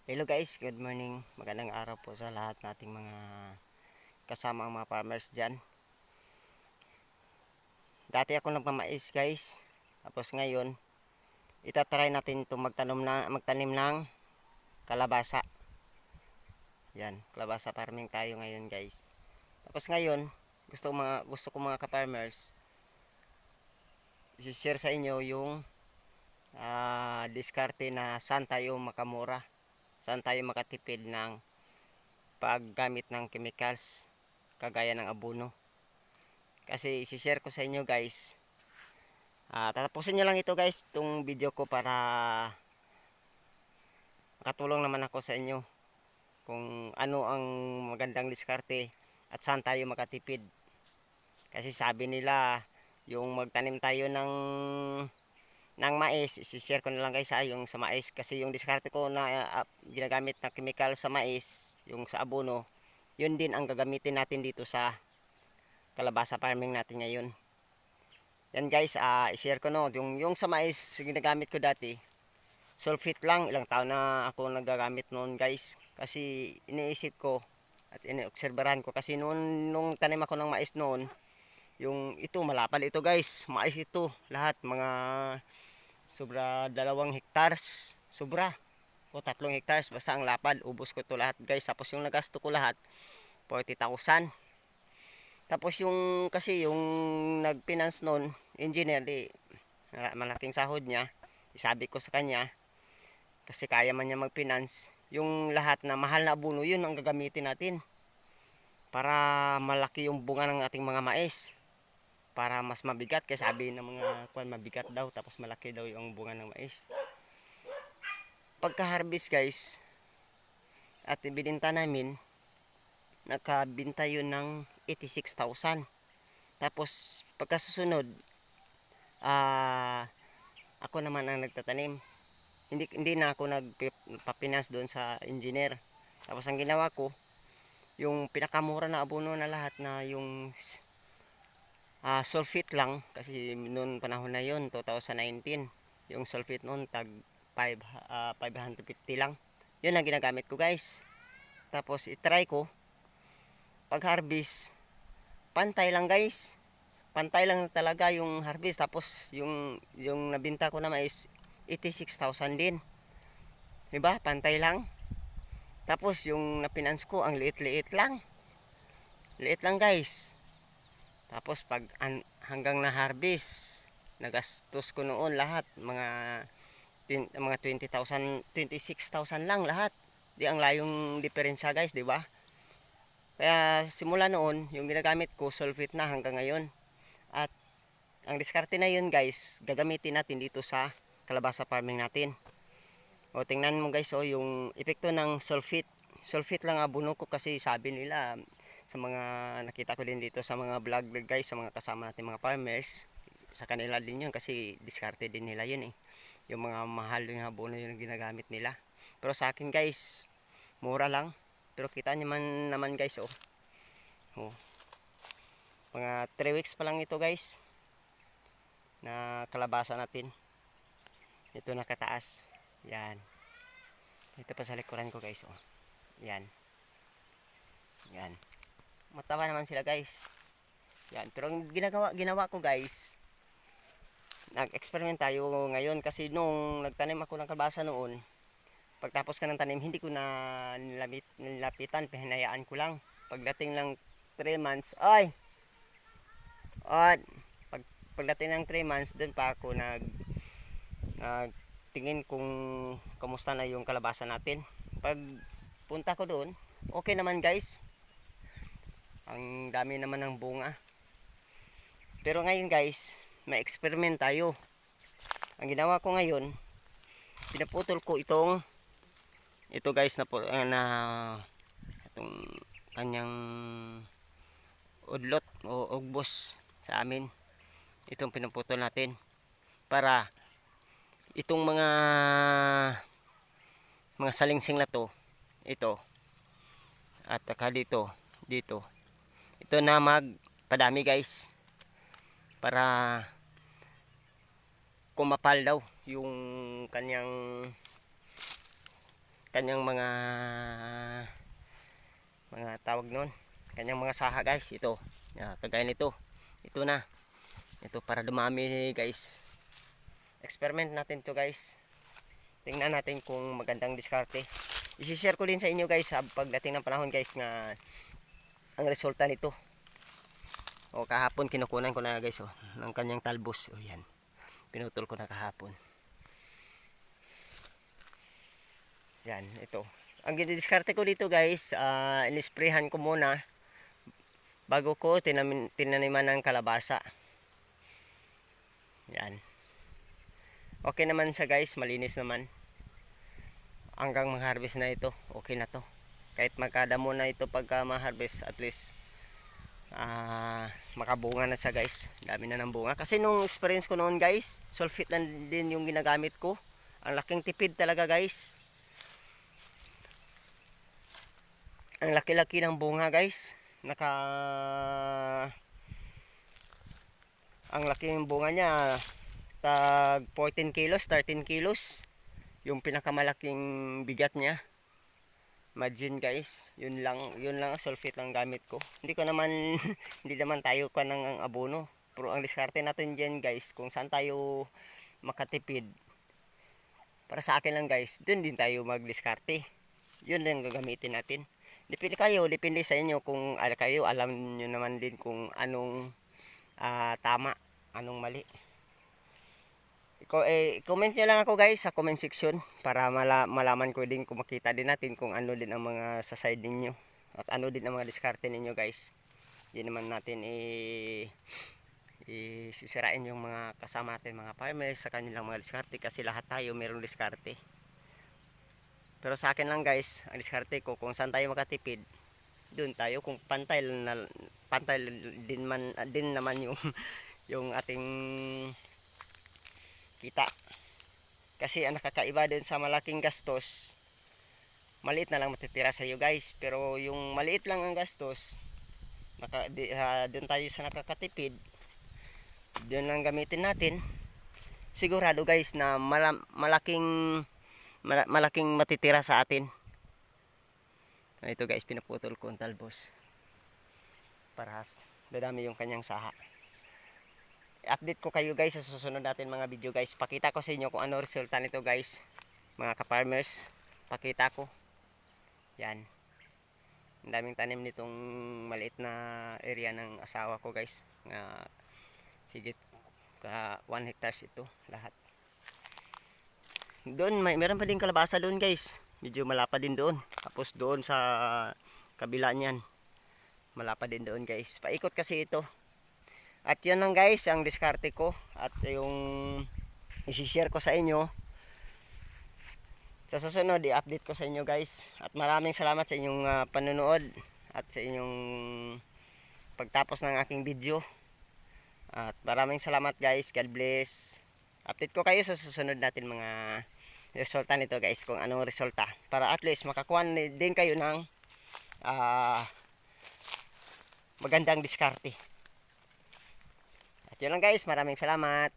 Hello guys, good morning. Magandang araw po sa lahat nating mga kasama ang mga farmers dyan. Dati ako nagmamais guys. Tapos ngayon, itatry natin itong magtanim ng kalabasa. Yan, kalabasa farming tayo ngayon guys. Tapos ngayon, gusto ko mga ka-farmers, i-share sa inyo yung diskarte na saan tayo makamura. Saan tayo makatipid ng paggamit ng chemicals kagaya ng abono. Kasi isi-share ko sa inyo guys. Tatapusin nyo lang ito guys, itong video ko, para makatulong naman ako sa inyo kung ano ang magandang diskarte at saan tayo makatipid. Kasi sabi nila yung magtanim tayo ng mais, isi-share ko na lang guys yung sa mais, kasi yung diskarte ko na ginagamit na chemical sa mais, yung sa abono, yun din ang gagamitin natin dito sa kalabasa farming natin ngayon. Yan guys, i-share ko no, yung sa mais ginagamit ko dati, sulfate lang. Ilang taon na ako nagagamit noon guys, kasi iniisip ko at iniobserbahan ko, kasi nung tanim ako ng mais noon, yung ito malapad ito guys, mais ito lahat, mga sobra 2 hectares, sobra o 3 hectares, basta ang lapad, ubos ko to lahat guys. Tapos yung nagasto ko lahat 40,000. Tapos yung kasi yung nag-finance noon, engineer, malaking sahod niya. Sabi ko sa kanya, kasi kaya man niya mag-finance, yung lahat na mahal na abono, yun ang gagamitin natin para malaki yung bunga ng ating mga mais, para mas mabigat. Kasi sabi ng mga kwan, mabigat daw tapos malaki daw yung bunga ng mais. Pagka-harvest guys, at ibininta namin, nakabinta yun ng 86,000. Tapos pagkasusunod, ako naman ang nagtatanim. Hindi na ako nagpapinas doon sa engineer. Tapos ang ginawa ko, yung pinakamura na abono na lahat, na yung sulfate lang, kasi noon panahon na yun, 2019, yung sulfate noon tag 550 lang. Yun ang ginagamit ko guys. Tapos itry ko, pag harvest, pantay lang guys, pantay lang talaga yung harvest. Tapos yung nabinta ko na mais 86,000 din, diba, pantay lang. Tapos yung napinance ko, ang liit lang guys. Tapos hanggang na harvest, nagastos ko noon lahat mga 20,000, 26,000 lang lahat. Di ang layong diferensya guys, di ba? Kaya simula noon, yung ginagamit ko sulfate na hanggang ngayon. At ang diskarte na yun guys, gagamitin natin dito sa kalabasa farming natin. O tingnan mo guys, yung epekto ng sulfate. Sulfate lang abono ko, kasi sabi nila sa mga nakita ko din dito sa mga vlog guys, sa mga kasama natin mga farmers, sa kanila din yun, kasi diskarte din nila yun yung mga mahal yung abono yung ginagamit nila. Pero sa akin guys, mura lang. Pero kita nyo naman guys, mga 3 weeks pa lang ito guys, na kalabasa natin. Ito nakataas. Yan. Ito pa sa likuran ko guys, Yan. Yan. Matawa naman sila guys. Yan. Pero ang ginawa ko guys, nag-experiment tayo ngayon, kasi nung nagtanim ako ng kalabasa noon, pagtapos ka ng tanim, hindi ko na nilapitan, pahinayaan ko lang. Pagdating ng 3 months, pagdating ng 3 months, doon pa ako nagtingin kung kamusta na yung kalabasa natin. Pag punta ko doon, okay naman guys, ang dami naman ng bunga. Pero ngayon guys, may experiment tayo. Ang ginawa ko ngayon, pinaputol ko ito guys, na itong kanyang udlot o ugbos sa amin. Itong pinuputol natin para itong mga salingsing na to, ito at saka dito ito na magpadami guys, para kumapal daw yung kanyang kanyang mga tawag noon, kanyang mga saha guys. Ito, kagaya nito, ito na, ito para dumami guys. Experiment natin to guys, tingnan natin kung magandang diskarte. Isishare ko din sa inyo guys sa pagdating ng panahon guys nga ang resulta nito. O kahapon kinukunan ko na guys ng kanyang talbos. O yan, pinutol ko na kahapon. Yan, ito. Ang didiskarte ko dito guys, inisprehan ko muna bago ko tinaniman ng kalabasa. Yan. Okay naman siya guys, malinis naman. Hanggang mag-harvest na ito, okay na to. Kahit magkadamo na ito pagka ma-harvest, at least makabunga na siya guys. Dami na ng bunga. Kasi nung experience ko noon guys, sulfite lang din yung ginagamit ko. Ang laking tipid talaga guys. Ang laki-laki ng bunga guys. Ang laki ng bunga niya, tag 14 kilos, 13 kilos. Yung pinakamalaking bigat niya. Imagine guys, yun lang sulfate lang gamit ko. Hindi ko naman hindi naman tayo ka ng abono. Pero ang diskarte natin diyan guys, kung saan tayo makatipid. Para sa akin lang guys, doon din tayo magdiskarte. Yun lang gagamitin natin. Depende sa inyo kung kayo alam niyo naman din kung anong tama, anong mali. Comment nyo lang ako guys sa comment section para malaman ko din, kung makita din natin kung ano din ang mga sa side ninyo at ano din ang mga diskarte ninyo guys. Hindi naman natin sisirain yung mga kasama natin mga farmers sa kanilang mga diskarte, kasi lahat tayo mayroong diskarte. Pero sa akin lang guys, ang diskarte ko kung saan tayo makatipid, doon tayo. Kung pantay din naman yung yung ating kita. Kasi ang nakakaiba din sa malaking gastos, maliit na lang matitira sa iyo guys. Pero yung maliit lang ang gastos, doon tayo sa nakakatipid, doon lang gamitin natin. Sigurado guys na malaking matitira sa atin. Ito guys, pinaputol ko ang talbos para dadami yung kanyang saha. Update ko kayo guys sa susunod natin mga video guys. Pakita ko sa inyo kung ano resulta nito guys, mga ka-farmers. Pakita ko. Yan, ang daming tanim nitong maliit na area ng asawa ko guys. Sigit ka 1 hectares ito lahat. Doon meron pa din kalabasa doon guys, medyo malapa din doon. Tapos doon sa kabila niyan, malapa din doon guys. Paikot kasi ito. At yun lang guys ang diskarte ko at yung isi-share ko sa inyo. Sa susunod i-update ko sa inyo guys. At maraming salamat sa inyong panonood at sa inyong pagtapos ng aking video. At maraming salamat guys. God bless. Update ko kayo sa susunod natin mga resulta nito guys, kung anong resulta, para at least makakuha din kayo ng magandang diskarte. At yun lang guys, maraming salamat.